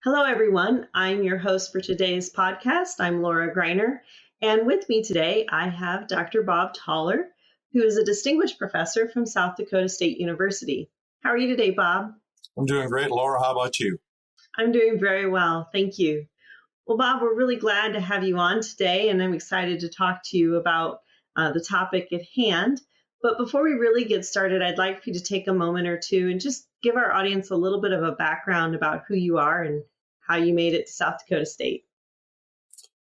Hello, everyone. I'm your host for today's podcast. I'm Laura Greiner. And with me today, I have Dr. Bob Thaler, who is a distinguished professor from South Dakota State University. How are you today, Bob? I'm doing great. Laura, how about you? I'm doing very well. Thank you. Well, Bob, we're really glad to have you on today, and I'm excited to talk to you about the topic at hand. But before we really get started, I'd like for you to take a moment or two and just give our audience a little bit of a background about who you are and how you made it to South Dakota State.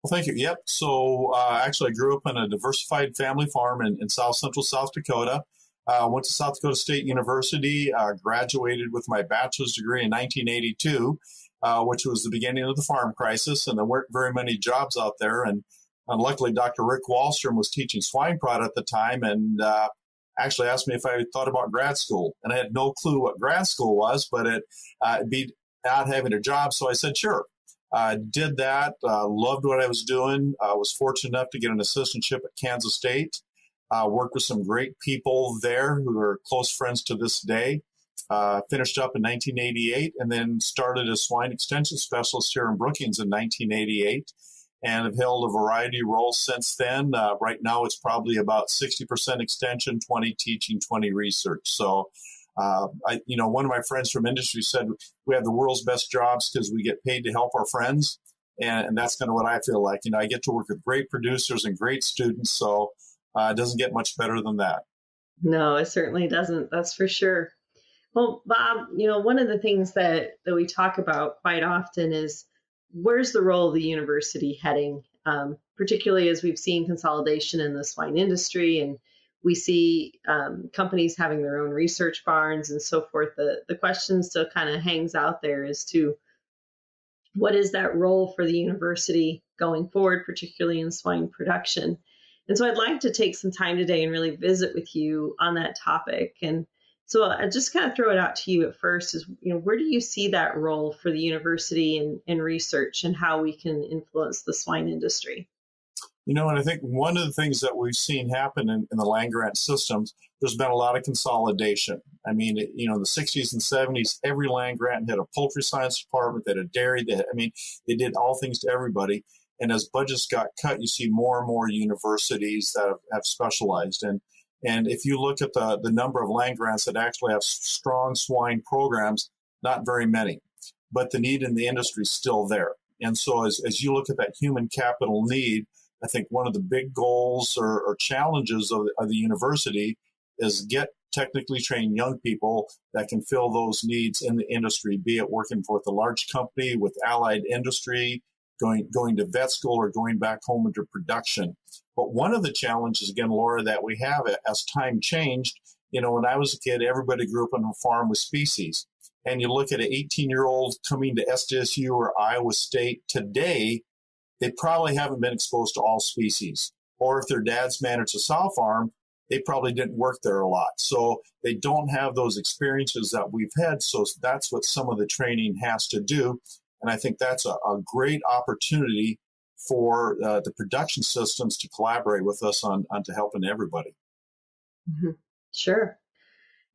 Well, thank you. Yep. So actually, I grew up in a diversified family farm in South Central South Dakota. Went to South Dakota State University, graduated with my bachelor's degree in 1982, which was the beginning of the farm crisis, and there weren't very many jobs out there. And luckily, Dr. 𝗪𝗂𝗶𝗹𝗃 was teaching swine prod at the time, and actually asked me if I thought about grad school. And I had no clue what grad school was, but it'd be not having a job, so I said, sure. Did that, loved what I was doing. Was fortunate enough to get an assistantship at Kansas State. Worked with some great people there who are close friends to this day. Finished up in 1988 and then started as swine extension specialist here in Brookings in 1988 and have held a variety of roles since then. Right now it's probably about 60% extension, 20 teaching, 20 research. So one of my friends from industry said we have the world's best jobs because we get paid to help our friends. And that's kind of what I feel like. I get to work with great producers and great students. So it doesn't get much better than that. No, it certainly doesn't. That's for sure. Well, Bob, one of the things that we talk about quite often is where's the role of the university heading, particularly as we've seen consolidation in the swine industry and we see companies having their own research barns and so forth. The question still kind of hangs out there as to what is that role for the university going forward, particularly in swine production. And so I'd like to take some time today and really visit with you on that topic. And so I just kind of throw it out to you at first is, where do you see that role for the university in research and how we can influence the swine industry? And I think one of the things that we've seen happen in the land-grant systems, there's been a lot of consolidation. I mean, in the 60s and 70s, every land-grant had a poultry science department, they had a dairy, they did all things to everybody. And as budgets got cut, you see more and more universities that have specialized. And if you look at the number of land grants that actually have strong swine programs, not very many. But the need in the industry is still there. And so as you look at that human capital need, I think one of the big goals or challenges of the university is get technically trained young people that can fill those needs in the industry, be it working for the large company with allied industry, going to vet school or going back home into production. But one of the challenges, again, Laura, that we have as time changed, when I was a kid, everybody grew up on a farm with species. And you look at an 18-year-old coming to SDSU or Iowa State today, they probably haven't been exposed to all species. Or if their dads managed a sow farm, they probably didn't work there a lot. So they don't have those experiences that we've had. So that's what some of the training has to do. And I think that's a great opportunity for the production systems to collaborate with us on to helping everybody. Mm-hmm. Sure.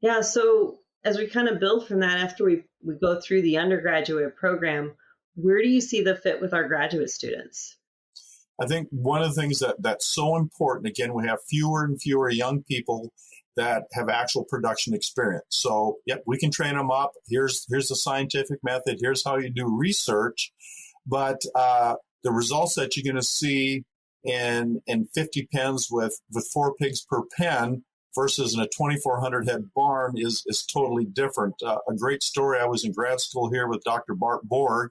Yeah. So as we kind of build from that, after we go through the undergraduate program, where do you see the fit with our graduate students? I think one of the things that's so important, again, we have fewer and fewer young people that have actual production experience. So, yep, we can train them up. Here's the scientific method. Here's how you do research. But the results that you're going to see in 50 pens with 4 pigs per pen versus in a 2,400 head barn is totally different. A great story, I was in grad school here with Dr. Bart Borg,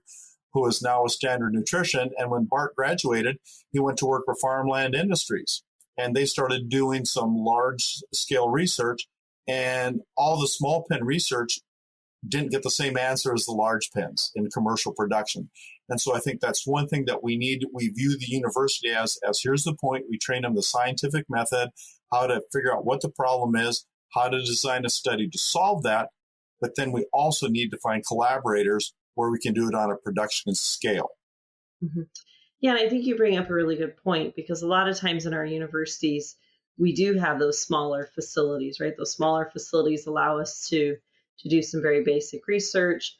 who is now with Standard Nutrition. And when Bart graduated, he went to work for Farmland Industries. And they started doing some large-scale research, and all the small pen research didn't get the same answer as the large pens in commercial production. And so I think that's one thing that we need. We view the university as here's the point. We train them the scientific method, how to figure out what the problem is, how to design a study to solve that. But then we also need to find collaborators where we can do it on a production scale. Mm-hmm. Yeah, and I think you bring up a really good point, because a lot of times in our universities, we do have those smaller facilities, right? Those smaller facilities allow us to do some very basic research.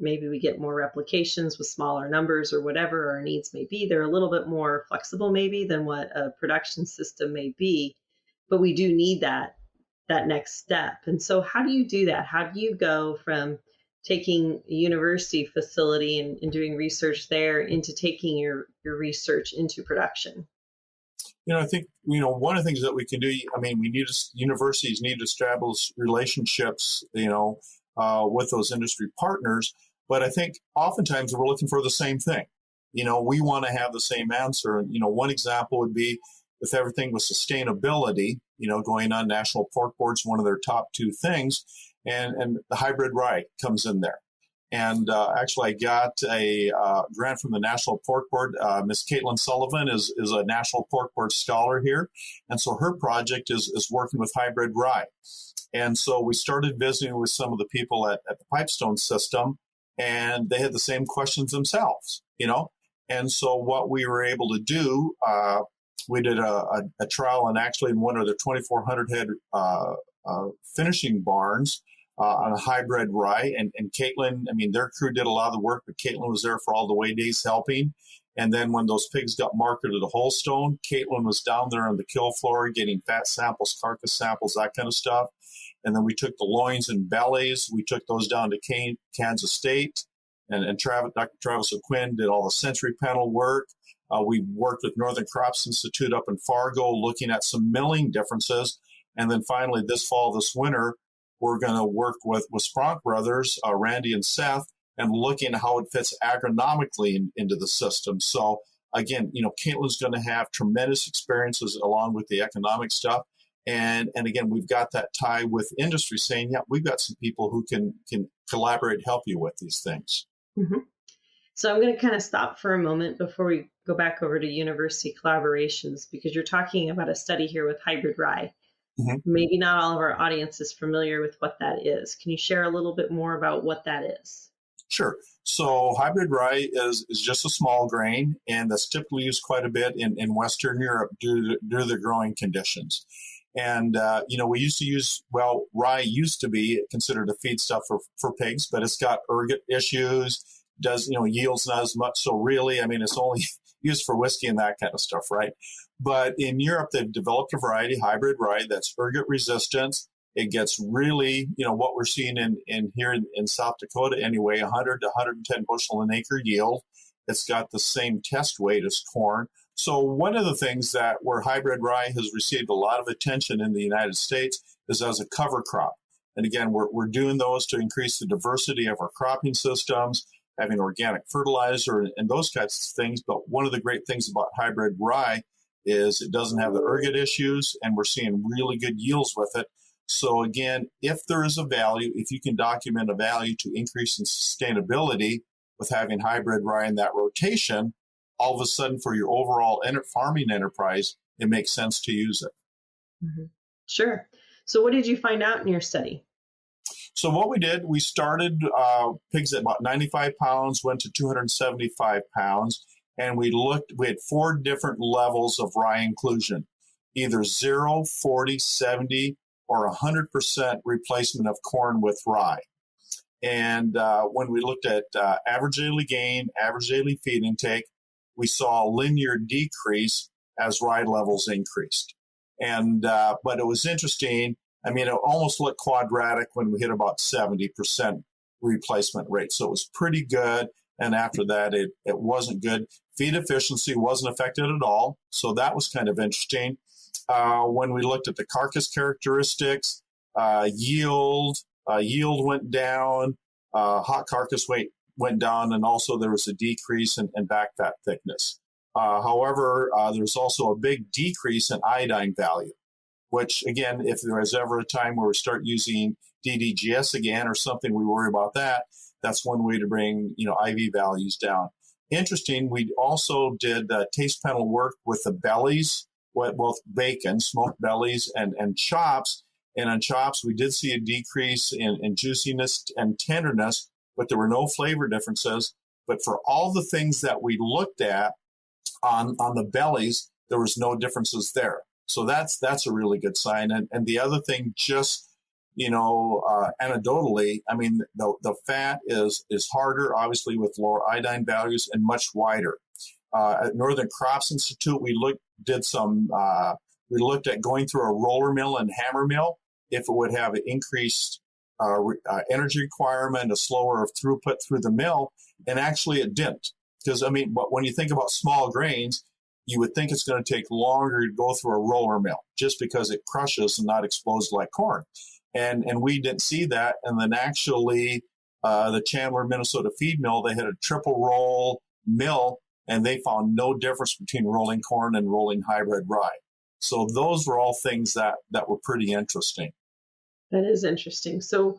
Maybe we get more replications with smaller numbers or whatever our needs may be. They're a little bit more flexible maybe than what a production system may be, but we do need that next step. And so how do you do that? How do you go from taking a university facility and doing research there into taking your research into production? I think, one of the things that we can do, universities need to establish relationships, with those industry partners. But I think oftentimes we're looking for the same thing. We want to have the same answer. And, one example would be with everything with sustainability, going on. National Pork Board's one of their top two things. And the hybrid rye comes in there. And actually, I got a grant from the National Pork Board. Miss Caitlin Sullivan is a National Pork Board scholar here. And so her project is working with hybrid rye. And so we started visiting with some of the people at the Pipestone system, and they had the same questions themselves, And so what we were able to do, we did a trial, and actually in one of the 2,400 head finishing barns, on a hybrid rye. And Caitlin, their crew did a lot of the work, but Caitlin was there for all the weigh days helping. And then when those pigs got marketed to Holstone, Caitlin was down there on the kill floor getting fat samples, carcass samples, that kind of stuff. And then we took the loins and bellies. We took those down to Kansas State. And Dr. Travis O'Quinn did all the sensory panel work. We worked with Northern Crops Institute up in Fargo, looking at some milling differences. And then finally, this fall, this winter, we're going to work with Spronk Brothers, Randy and Seth, and looking at how it fits agronomically into the system. So again, Caitlin's going to have tremendous experiences along with the economic stuff. And again, we've got that tie with industry saying, yeah, we've got some people who can collaborate, help you with these things. Mm-hmm. So I'm going to kind of stop for a moment before we go back over to university collaborations, because you're talking about a study here with hybrid rye. Mm-hmm. Maybe not all of our audience is familiar with what that is. Can you share a little bit more about what that is? Sure. So hybrid rye is just a small grain, and that's typically used quite a bit in Western Europe due to the growing conditions. And, we used to use, rye used to be considered a feedstuff for pigs, but it's got ergot issues, yields not as much. So really, it's only used for whiskey and that kind of stuff, right? But in Europe, they've developed a variety, hybrid rye, that's ergot resistant. It gets really, what we're seeing in here in South Dakota anyway, 100 to 110 bushel an acre yield. It's got the same test weight as corn. So one of the things where hybrid rye has received a lot of attention in the United States is as a cover crop. And again, we're doing those to increase the diversity of our cropping systems, having organic fertilizer and those kinds of things. But one of the great things about hybrid rye is it doesn't have the ergot issues, and we're seeing really good yields with it. So again, if there is a value, if you can document a value to increase in sustainability with having hybrid rye in that rotation, all of a sudden for your overall farming enterprise, it makes sense to use it. Mm-hmm. Sure. So what did you find out in your study? So what we did, we started pigs at about 95 pounds, went to 275 pounds, and we had 4 different levels of rye inclusion, either 0, 40, 70, or 100% replacement of corn with rye. And when we looked at average daily gain, average daily feed intake, we saw a linear decrease as rye levels increased. And but it was interesting. It almost looked quadratic when we hit about 70% replacement rate. So it was pretty good. And after that, it wasn't good. Feed efficiency wasn't affected at all. So that was kind of interesting. When we looked at the carcass characteristics, yield went down, hot carcass weight went down, and also there was a decrease in back fat thickness. However, there's also a big decrease in iodine value, which, again, if there is ever a time where we start using DDGS again or something, we worry about that. That's one way to bring, IV values down. Interesting, we also did taste panel work with the bellies, both bacon, smoked bellies, and chops. And on chops, we did see a decrease in juiciness and tenderness, but there were no flavor differences. But for all the things that we looked at on the bellies, there was no differences there. So that's a really good sign. And the other thing, just anecdotally, I mean, the fat is harder, obviously, with lower iodine values and much wider. At Northern Crops Institute, we looked at going through a roller mill and hammer mill if it would have an increased energy requirement, a slower throughput through the mill, and actually it didn't. Because, I mean, but when you think about small grains, you would think it's going to take longer to go through a roller mill just because it crushes and not explodes like corn. And we didn't see that. And then actually, the Chandler, Minnesota feed mill, they had a triple roll mill, and they found no difference between rolling corn and rolling hybrid rye. So those were all things that were pretty interesting. That is interesting. So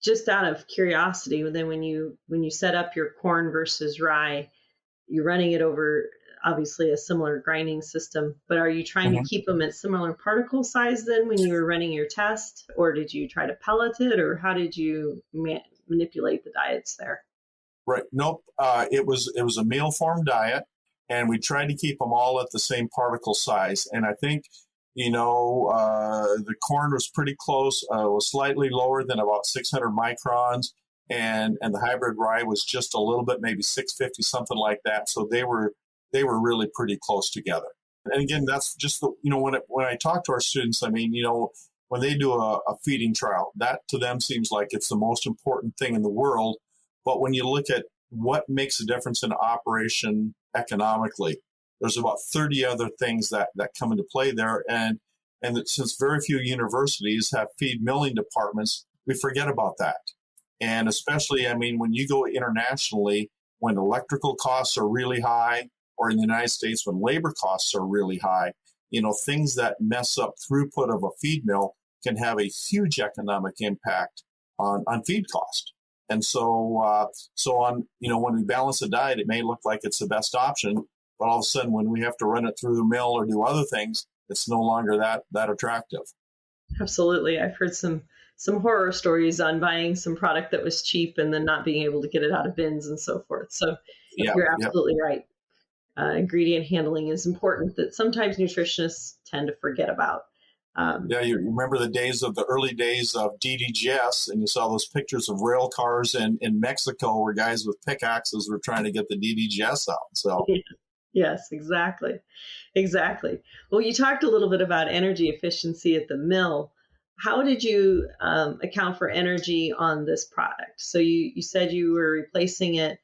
just out of curiosity, then when you set up your corn versus rye, you're running it over obviously a similar grinding system, but are you trying to keep them at similar particle size then when you were running your test, or did you try to pellet it, or how did you manipulate the diets there? Right. Nope. It was a meal form diet, and we tried to keep them all at the same particle size. And I think, the corn was pretty close, was slightly lower than about 600 microns, and the hybrid rye was just a little bit, maybe 650, something like that. So they were really pretty close together. And again, that's just when I talk to our students, I mean, when they do a feeding trial, that to them seems like it's the most important thing in the world. But when you look at what makes a difference in operation economically, there's about 30 other things that come into play there. And since very few universities have feed milling departments, we forget about that. And especially, I mean, when you go internationally, when electrical costs are really high, or in the United States, when labor costs are really high, things that mess up throughput of a feed mill can have a huge economic impact on feed cost. And so on, when we balance a diet, it may look like it's the best option, but all of a sudden when we have to run it through the mill or do other things, it's no longer that attractive. Absolutely. I've heard some horror stories on buying some product that was cheap and then not being able to get it out of bins and so forth. So you're absolutely right. Ingredient handling is important that sometimes nutritionists tend to forget about. You remember the early days of DDGS, and you saw those pictures of rail cars in Mexico where guys with pickaxes were trying to get the DDGS out. So, yes, exactly. Well, you talked a little bit about energy efficiency at the mill. How did you account for energy on this product? So you said you were replacing it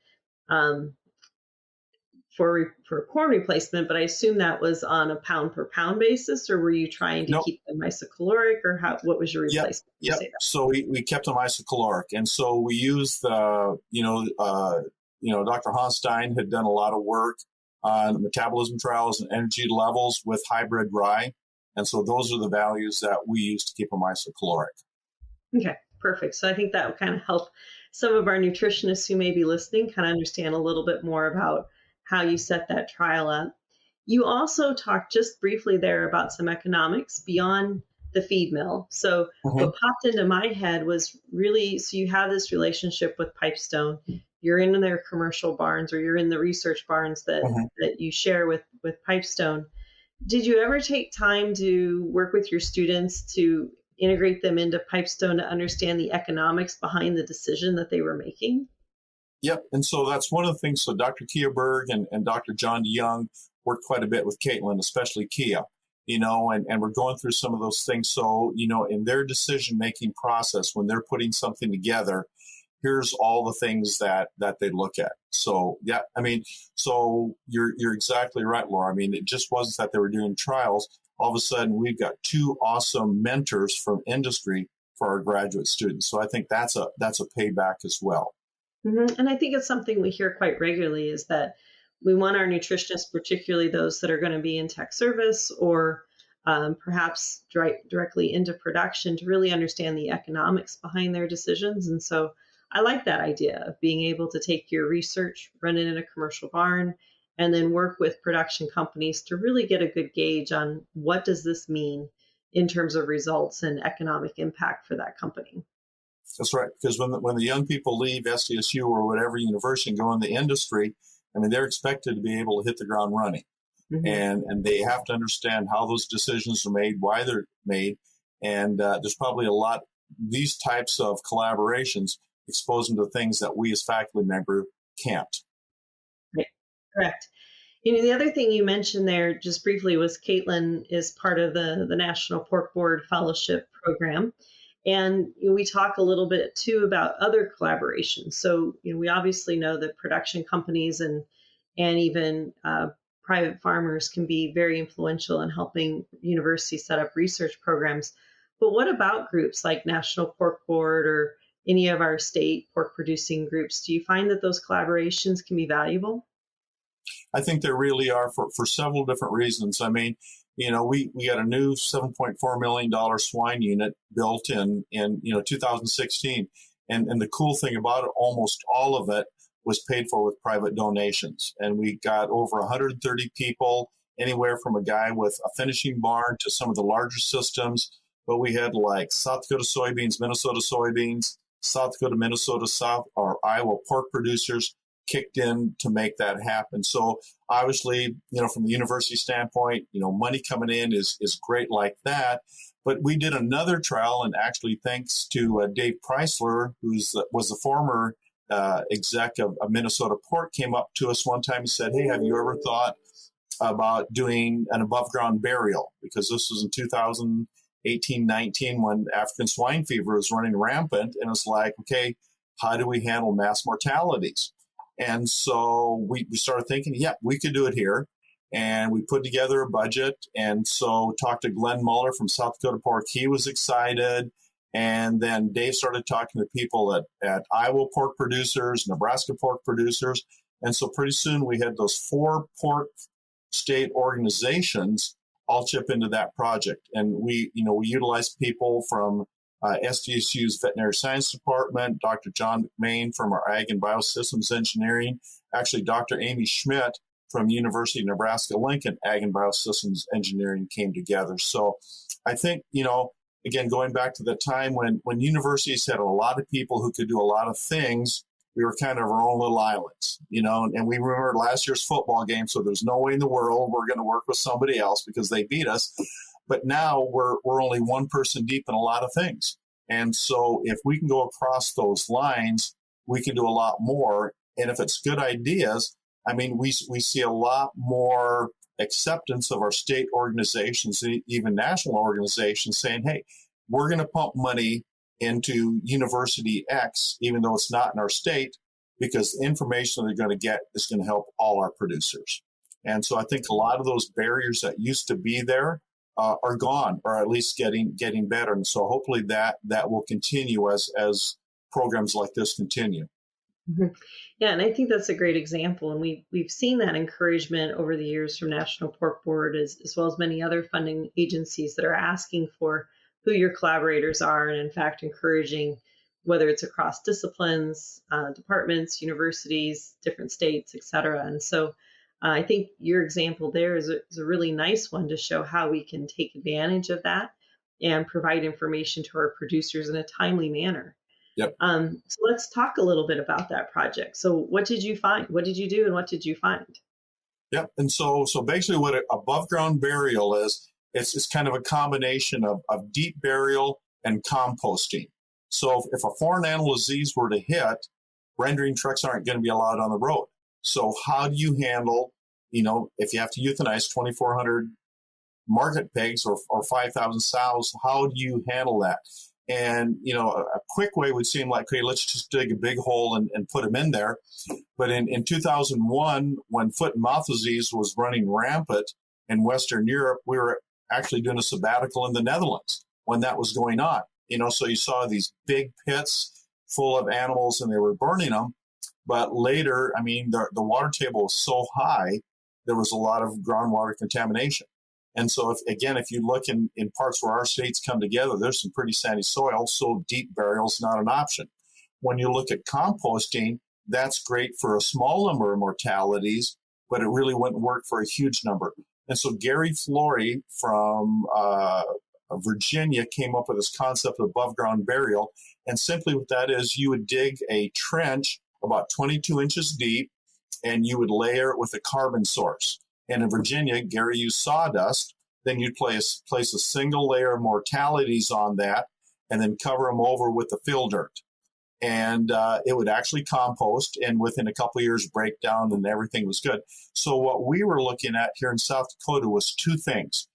for corn replacement, but I assume that was on a pound per pound basis, or were you trying to keep them isocaloric, or what was your replacement? Yep. So we kept them isocaloric, and so we used Dr. Honstein had done a lot of work on metabolism trials and energy levels with hybrid rye, and so those are the values that we use to keep them isocaloric. Okay, perfect. So I think that would kind of help some of our nutritionists who may be listening kind of understand a little bit more about how you set that trial up. You also talked just briefly there about some economics beyond the feed mill. So what popped into my head was really, so you have this relationship with Pipestone, you're in their commercial barns, or you're in the research barns that you share with Pipestone. Did you ever take time to work with your students to integrate them into Pipestone to understand the economics behind the decision that they were making? Yep. And so that's one of the things. So Dr. 𝗂𝗏𝗏 and Dr. John DeYoung worked quite a bit with Caitlin, especially Kia, and we're going through some of those things. So, in their decision-making process, when they're putting something together, here's all the things that they look at. So, yeah, I mean, so you're exactly right, Laura. I mean, it just wasn't that they were doing trials. All of a sudden, we've got two awesome mentors from industry for our graduate students. So I think that's a payback as well. And I think it's something we hear quite regularly is that we want our nutritionists, particularly those that are going to be in tech service or perhaps directly into production, to really understand the economics behind their decisions. And so I like that idea of being able to take your research, run it in a commercial barn, and then work with production companies to really get a good gauge on what does this mean in terms of results and economic impact for that company. That's right, because when the young people leave SDSU or whatever university and go in the industry, I mean, they're expected to be able to hit the ground running. And they have to understand how those decisions are made, why they're made. And there's probably a lot these types of collaborations expose them to things that we as faculty member can't. Right. Correct. The other thing you mentioned there just briefly was Caitlin is part of the National Pork Board Fellowship Program. And we talk a little bit too about other collaborations. So we obviously know that production companies and even private farmers can be very influential in helping universities set up research programs. But what about groups like National Pork Board or any of our state pork producing groups? Do you find that those collaborations can be valuable? I think they really are for several different reasons. I mean, we got a new $7.4 million swine unit built in 2016. And the cool thing about it, almost all of it was paid for with private donations. And we got over 130 people, anywhere from a guy with a finishing barn to some of the larger systems. But we had like South Dakota soybeans, Minnesota soybeans, South Dakota, Minnesota, South or Iowa pork producers kicked in to make that happen. So obviously, from the university standpoint, money coming in is great like that. But we did another trial, and actually thanks to Dave Preisler, was the former exec of Minnesota Pork, came up to us one time and said, "Hey, have you ever thought about doing an above ground burial?" Because this was in 2018-19 when African swine fever was running rampant, and it's like, okay, how do we handle mass mortalities? And so we started thinking, yeah, we could do it here. And we put together a budget. And so talked to Glenn Muller from South Dakota Pork. He was excited. And then Dave started talking to people at Iowa pork producers, Nebraska pork producers. And so pretty soon we had those 4 pork state organizations all chip into that project. And we utilized people from SDSU's Veterinary Science Department, Dr. John 𝗪𝗵𝘁 from our Ag and Biosystems Engineering, actually Dr. Amy Schmidt from University of Nebraska-Lincoln Ag and Biosystems Engineering came together. So I think, again, going back to the time when universities had a lot of people who could do a lot of things, we were kind of our own little islands, and we remember last year's football game, so there's no way in the world we're going to work with somebody else because they beat us. But now we're only one person deep in a lot of things. And so if we can go across those lines, we can do a lot more. And if it's good ideas, I mean, we see a lot more acceptance of our state organizations, even national organizations saying, hey, we're going to pump money into University X, even though it's not in our state, because the information they're going to get is going to help all our producers. And so I think a lot of those barriers that used to be there are gone, or at least getting better. And so hopefully that will continue as programs like this continue. Mm-hmm. Yeah, and I think that's a great example. And we've seen that encouragement over the years from National Pork Board as well as many other funding agencies that are asking for who your collaborators are, and in fact encouraging, whether it's across disciplines, departments, universities, different states, et cetera. And so I think your example there is a really nice one to show how we can take advantage of that and provide information to our producers in a timely manner. Yep. So let's talk a little bit about that project. So what did you find? What did you do and what did you find? Yep. And so basically what an above ground burial is, it's kind of a combination of deep burial and composting. So if a foreign animal disease were to hit, rendering trucks aren't going to be allowed on the road. So how do you handle, if you have to euthanize 2,400 market pigs or 5,000 sows, how do you handle that? And, a quick way would seem like, okay, let's just dig a big hole and put them in there. But in 2001, when foot and mouth disease was running rampant in Western Europe, we were actually doing a sabbatical in the Netherlands when that was going on. So you saw these big pits full of animals and they were burning them. But later, I mean, the water table was so high, there was a lot of groundwater contamination. And so, if you look in parts where our states come together, there's some pretty sandy soil, so deep burial is not an option. When you look at composting, that's great for a small number of mortalities, but it really wouldn't work for a huge number. And so Gary Flory from Virginia came up with this concept of above ground burial. And simply what that is, you would dig a trench about 22 inches deep, and you would layer it with a carbon source. And in Virginia, Gary used sawdust. Then you'd place a single layer of mortalities on that. and then cover them over with the field dirt. And it would actually compost, and within a couple of years break down, and everything was good. So what we were looking at here in South Dakota was two things.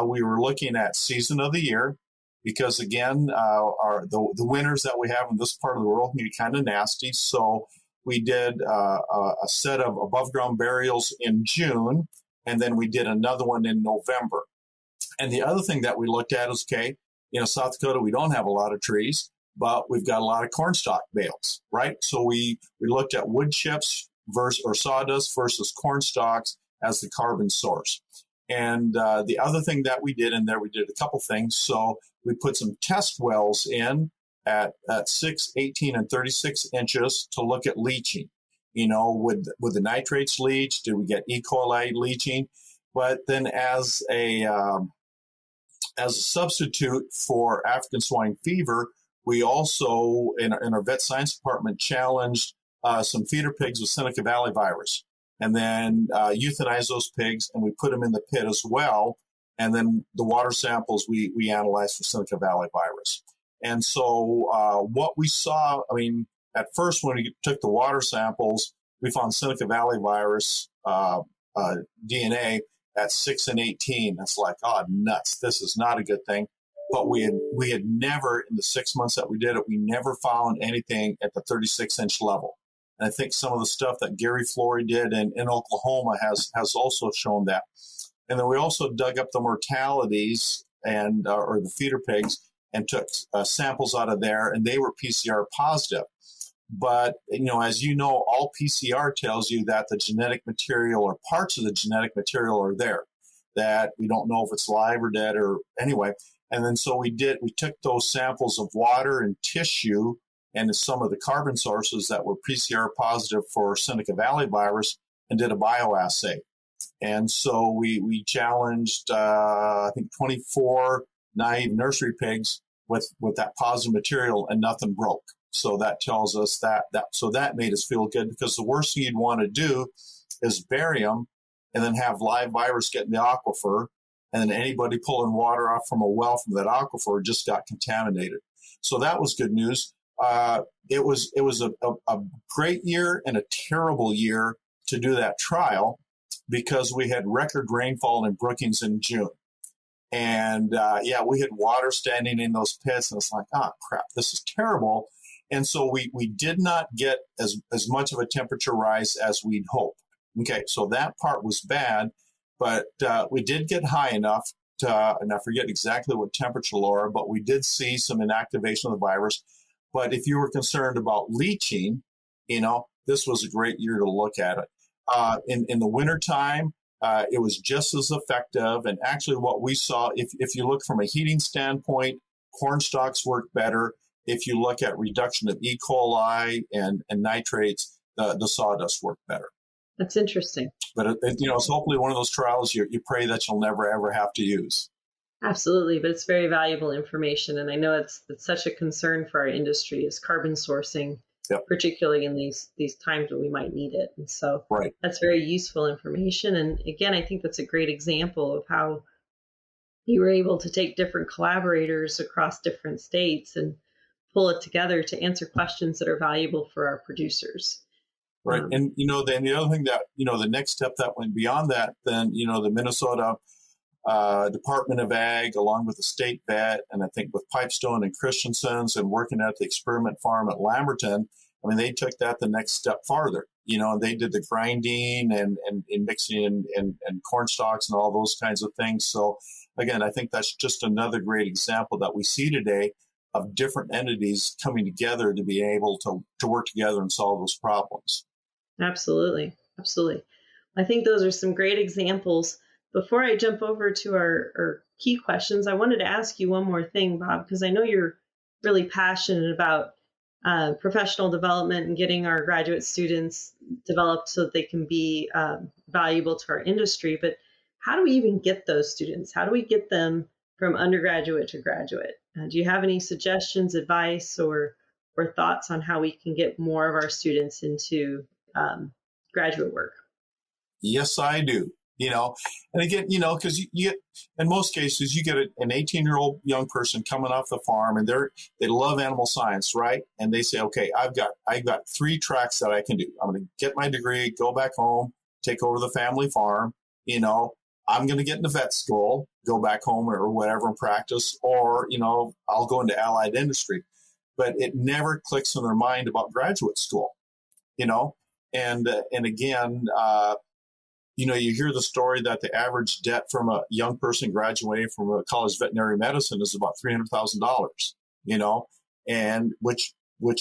We were looking at season of the year, because again, the winters that we have in this part of the world can be kind of nasty. So we did a set of above ground burials in June, and then we did another one in November. And the other thing that we looked at is, okay, South Dakota, we don't have a lot of trees, but we've got a lot of cornstalk bales, right? So we looked at wood chips or sawdust versus cornstalks as the carbon source. And the other thing that we did in there, we did a couple things. So we put some test wells in at 6, 18, and 36 inches to look at leaching. Would the nitrates leach? Did we get E. coli leaching? But then as a substitute for African swine fever, we also, in our vet science department, challenged some feeder pigs with Seneca Valley virus, and then euthanized those pigs, and we put them in the pit as well. And then the water samples we analyzed for Seneca Valley virus. And so what we saw, at first when we took the water samples, we found Seneca Valley virus DNA at 6 and 18. That's like, oh, nuts. This is not a good thing. But we had never, in the 6 months that we did it, we never found anything at the 36-inch level. And I think some of the stuff that 𝗪𝗵𝗿𝗹𝗃 did in Oklahoma has also shown that. And then we also dug up the mortalities and or the feeder pigs and took samples out of there, and they were PCR positive. But, as you know, all PCR tells you that the genetic material or parts of the genetic material are there, that we don't know if it's live or dead or anyway. And then so we took those samples of water and tissue and some of the carbon sources that were PCR positive for Seneca Valley virus and did a bioassay. And so we challenged, I think, 24 naive nursery pigs with that positive material, and nothing broke. So that tells us that made us feel good, because the worst thing you'd want to do is bury them and then have live virus get in the aquifer, and then anybody pulling water off from a well from that aquifer just got contaminated. So that was good news. It was a great year and a terrible year to do that trial, because we had record rainfall in Brookings in June. And we had water standing in those pits, and it's like, oh, crap, this is terrible. And so we did not get as much of a temperature rise as we'd hoped. Okay, so that part was bad, but we did get high enough to, and I forget exactly what temperature, Laura, but we did see some inactivation of the virus. But if you were concerned about leaching, this was a great year to look at it. In the wintertime, it was just as effective. And actually what we saw, if you look from a heating standpoint, corn stalks work better. If you look at reduction of E. coli and nitrates, the sawdust worked better. That's interesting. But it's hopefully one of those trials you pray that you'll never ever have to use. Absolutely, but it's very valuable information, and I know it's such a concern for our industry is carbon sourcing, yep, particularly in these times when we might need it. And so right, that's very useful information. And again, I think that's a great example of how you were able to take different collaborators across different states and pull it together to answer questions that are valuable for our producers. Right. And, then the other thing that, the next step that went beyond that, then, the Minnesota Department of Ag, along with the state vet, and I think with Pipestone and Christensen's, and working at the experiment farm at 𝗪𝗪𝗁, they took that the next step farther, and they did the grinding and mixing and corn stalks and all those kinds of things. So again, I think that's just another great example that we see today of different entities coming together to be able to work together and solve those problems. Absolutely. Absolutely. I think those are some great examples. Before I jump over to our key questions, I wanted to ask you one more thing, Bob, because I know you're really passionate about professional development and getting our graduate students developed so that they can be valuable to our industry. But how do we even get those students? How do we get them from undergraduate to graduate? Do you have any suggestions, advice, or thoughts on how we can get more of our students into graduate work? Yes, I do. And again, because you get, in most cases, you get an 18-year-old young person coming off the farm, and they love animal science, right? And they say, okay, I've got 3 tracks that I can do. I'm going to get my degree, go back home, take over the family farm. I'm going to get into vet school, go back home or whatever and practice, or I'll go into allied industry. But it never clicks in their mind about graduate school, and again. You hear the story that the average debt from a young person graduating from a college of veterinary medicine is about $300,000, and which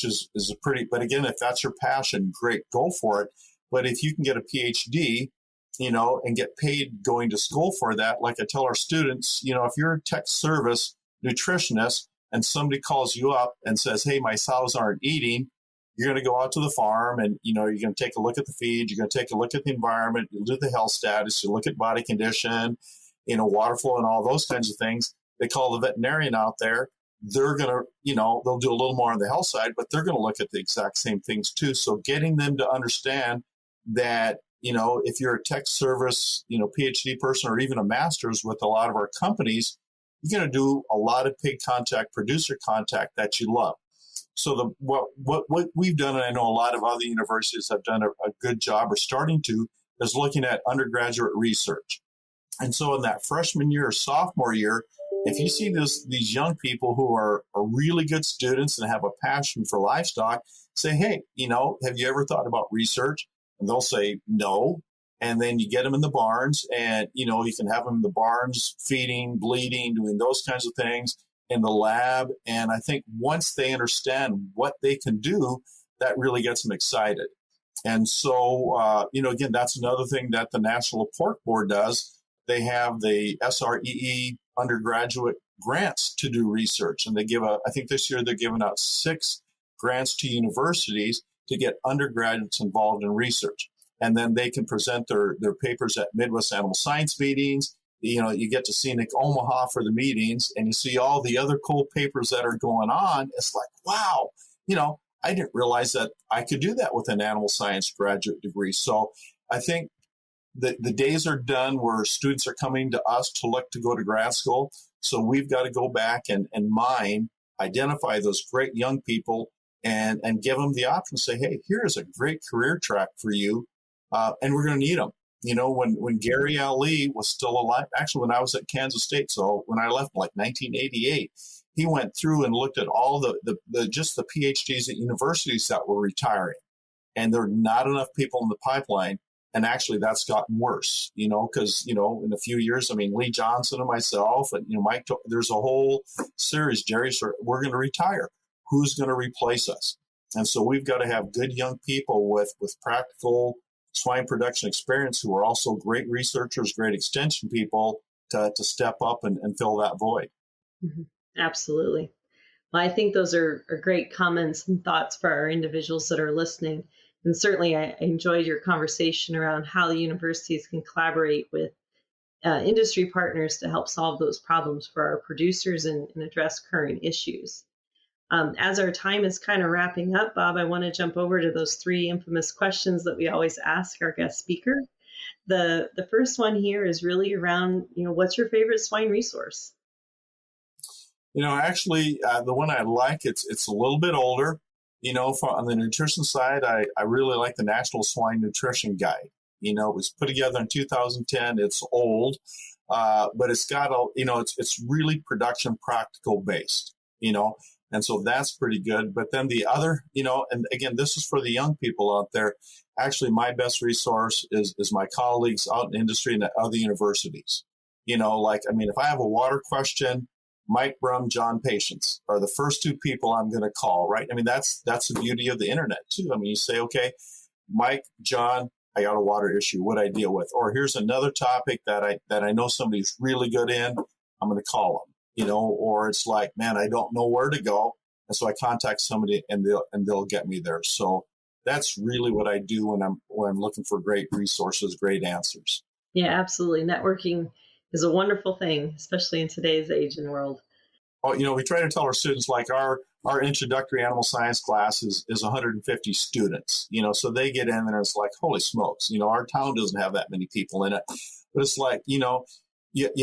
is a pretty, but again, if that's your passion, great, go for it. But if you can get a Ph.D., and get paid going to school for that, like I tell our students, if you're a tech service nutritionist and somebody calls you up and says, hey, my sows aren't eating, you're going to go out to the farm and, you're going to take a look at the feed. You're going to take a look at the environment. You'll do the health status. You look at body condition, water flow and all those kinds of things. They call the veterinarian out there. They're going to, they'll do a little more on the health side, but they're going to look at the exact same things too. So getting them to understand that, if you're a tech service, PhD person or even a master's with a lot of our companies, you're going to do a lot of pig contact, producer contact that you love. So what we've done, and I know a lot of other universities have done a good job or starting to, is looking at undergraduate research. And so in that freshman year or sophomore year, if you see these young people who are really good students and have a passion for livestock, say, hey, have you ever thought about research? And they'll say no. And then you get them in the barns and, you can have them in the barns feeding, bleeding, doing those kinds of things in the lab. And I think once they understand what they can do, that really gets them excited. And so, again, that's another thing that the National Pork Board does. They have the SREE undergraduate grants to do research. And they I think this year they're giving out 6 grants to universities to get undergraduates involved in research. And then they can present their papers at Midwest Animal Science meetings. You get to scenic Omaha for the meetings and you see all the other cool papers that are going on. It's like, wow, I didn't realize that I could do that with an animal science graduate degree. So I think the days are done where students are coming to us to look to go to grad school. So we've got to go back and identify those great young people and give them the option to say, hey, here's a great career track for you. And we're going to need them. When Gary Ali was still alive, actually when I was at Kansas State, so when I left like 1988, he went through and looked at all just the PhDs at universities that were retiring. And there are not enough people in the pipeline. And actually that's gotten worse, because, in a few years, Lee Johnson and myself and, Mike, there's a whole series, Jerry, we're going to retire. Who's going to replace us? And so we've got to have good young people with practical swine production experience who are also great researchers, great extension people to step up and fill that void. Mm-hmm. Absolutely. Well, I think those are great comments and thoughts for our individuals that are listening. And certainly I enjoyed your conversation around how the universities can collaborate with industry partners to help solve those problems for our producers and address current issues. As our time is kind of wrapping up, Bob, I want to jump over to those 3 infamous questions that we always ask our guest speaker. The first one here is really around, what's your favorite swine resource? Actually, the one I like, it's a little bit older. On the nutrition side, I really like the National Swine Nutrition Guide. It was put together in 2010. It's old, but it's got it's really production practical based. And so that's pretty good. But then the other, and again, this is for the young people out there. Actually, my best resource is my colleagues out in industry and at other universities. If I have a water question, Mike Brum, John Patience are the first 2 people I'm going to call, right? That's the beauty of the internet too. You say, okay, Mike, John, I got a water issue. What I deal with, or here's another topic that I know somebody's really good in. I'm going to call them. Or it's like, man, I don't know where to go. And so I contact somebody and they'll get me there. So that's really what I do when I'm looking for great resources, great answers. Yeah, absolutely. Networking is a wonderful thing, especially in today's age and world. We try to tell our students, like our our introductory animal science class is 150 students, so they get in there and it's like, holy smokes, our town doesn't have that many people in it. But it's like, you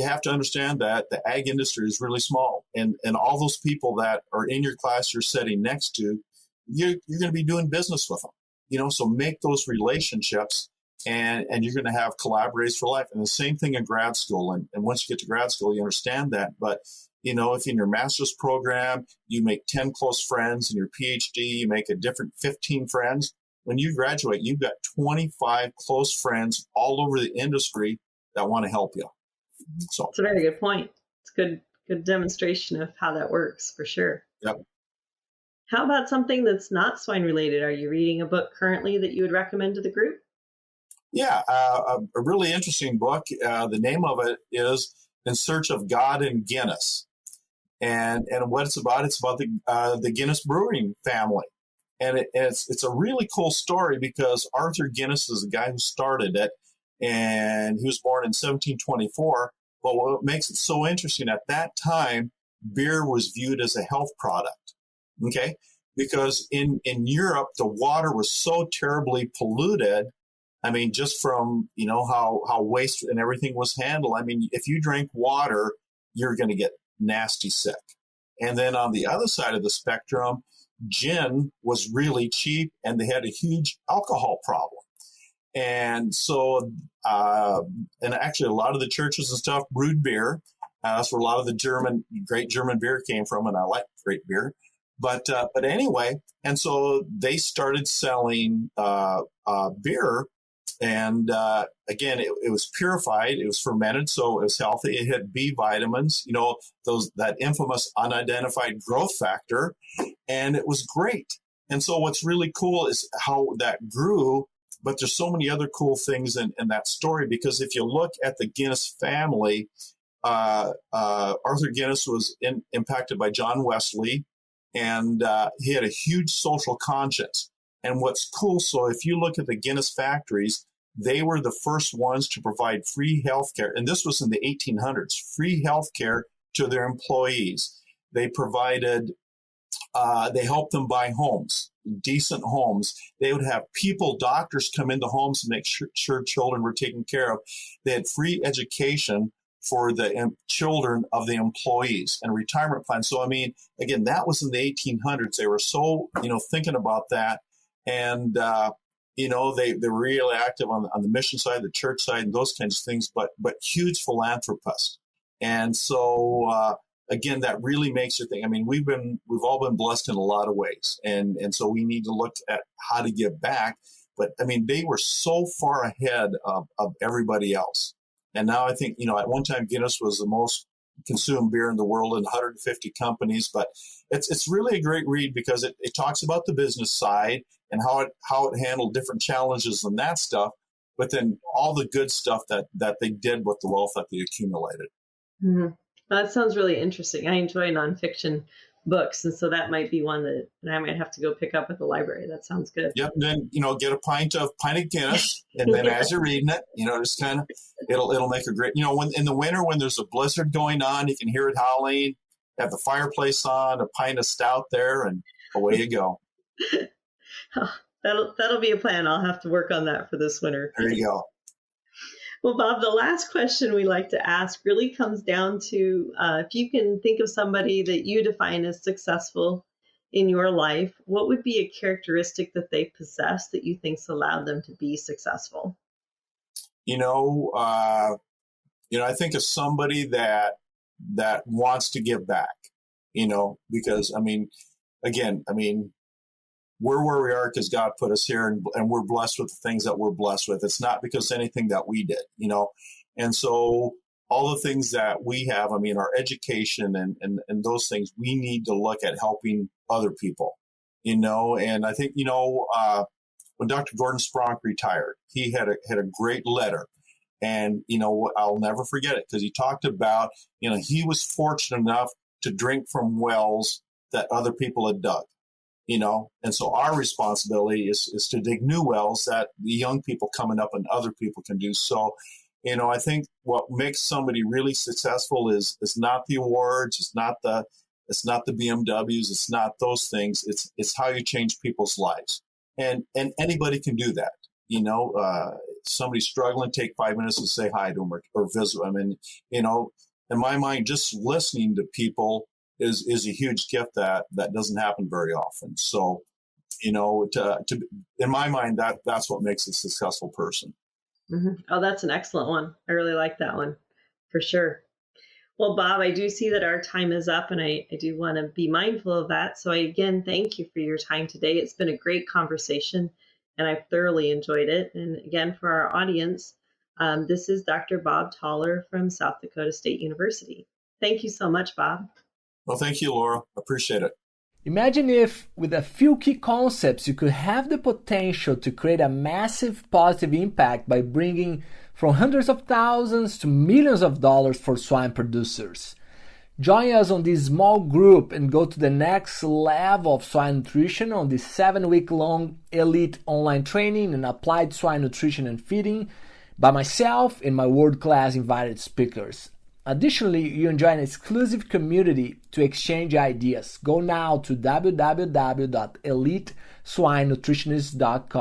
have to understand that the ag industry is really small, and all those people that are in your class you're sitting next to, you're going to be doing business with them, so make those relationships, and you're going to have collaborators for life. And the same thing in grad school. And once you get to grad school, you understand that. But, if in your master's program, you make 10 close friends, in your Ph.D., you make a different 15 friends, when you graduate, you've got 25 close friends all over the industry that want to help you. So it's a very good point. It's good demonstration of how that works, for sure. Yep. How about something that's not swine related? Are you reading a book currently that you would recommend to the group? Yeah, a really interesting book. The name of it is In Search of God in Guinness. And what it's about the Guinness brewing family. And it's a really cool story because Arthur Guinness is the guy who started it, and he was born in 1724. But what makes it so interesting, at that time, beer was viewed as a health product, okay? Because in Europe, the water was so terribly polluted. I mean, just from, how waste and everything was handled. I mean, if you drink water, you're going to get nasty sick. And then on the other side of the spectrum, gin was really cheap, and they had a huge alcohol problem. And so, and actually a lot of the churches and stuff brewed beer. That's where a lot of the great German beer came from, and I like great beer. But anyway, and so they started selling beer. And again, it was purified, it was fermented, so it was healthy. It had B vitamins, that infamous unidentified growth factor, and it was great. And so what's really cool is how that grew, but there's so many other cool things in that story, because if you look at the Guinness family, Arthur Guinness was impacted by John Wesley, and he had a huge social conscience. And what's cool, so if you look at the Guinness factories, they were the first ones to provide free health care. And this was in the 1800s, free health care to their employees. They provided, they helped them buy homes, decent homes. They would have doctors come into homes to make sure children were taken care of. They had free education for the children of the employees and retirement plans. So, I mean, again, that was in the 1800s. They were so, thinking about that. And, they were really active on the mission side, the church side, and those kinds of things, but huge philanthropists. And so, again, that really makes you think. I mean, we've all been blessed in a lot of ways. And so we need to look at how to give back. But I mean, they were so far ahead of everybody else. And now I think, at one time Guinness was the most consumed beer in the world in 150 companies. But it's really a great read because it talks about the business side and how it handled different challenges and that stuff, but then all the good stuff that they did with the wealth that they accumulated. Mm-hmm. That sounds really interesting. I enjoy nonfiction books, and so that might be one that I might have to go pick up at the library. That sounds good. Yep. And then get a pint of Guinness, and then as you're reading it, just kind of it'll make a great. When in the winter when there's a blizzard going on, you can hear it howling. Have the fireplace on, a pint of stout there, and away you go. That'll be a plan. I'll have to work on that for this winter. There you go. Well, Bob, the last question we like to ask really comes down to if you can think of somebody that you define as successful in your life, what would be a characteristic that they possess that you think's allowed them to be successful? I think of somebody that wants to give back, because we're where we are because God put us here, and we're blessed with the things that we're blessed with. It's not because anything that we did, And so all the things that we have, our education and those things, we need to look at helping other people, And I think, when Dr. Gordon Spronk retired, he had a great letter. And, I'll never forget it because he talked about, he was fortunate enough to drink from wells that other people had dug. And so our responsibility is to dig new wells that the young people coming up and other people can do. So, I think what makes somebody really successful is not the awards, it's It's not the BMWs. It's not those things. It's how you change people's lives. And anybody can do that. Somebody's struggling, take 5 minutes to say hi to them or visit them. And, in my mind, just listening to people is a huge gift that doesn't happen very often. So, in my mind, that's what makes a successful person. Mm-hmm. Oh, that's an excellent one. I really like that one for sure. Well, Bob, I do see that our time is up, and I do want to be mindful of that. So again, thank you for your time today. It's been a great conversation, and I've thoroughly enjoyed it. And again, for our audience, this is Dr. Bob Thaler from South Dakota State University. Thank you so much, Bob. Well, thank you, Laura. Appreciate it. Imagine if, with a few key concepts, you could have the potential to create a massive positive impact by bringing from hundreds of thousands to millions of dollars for swine producers. Join us on this small group and go to the next level of swine nutrition on this 7-week-long elite online training in applied swine nutrition and feeding by myself and my world-class invited speakers. Additionally, you enjoy an exclusive community to exchange ideas. Go now to www.eliteswinenutritionist.com.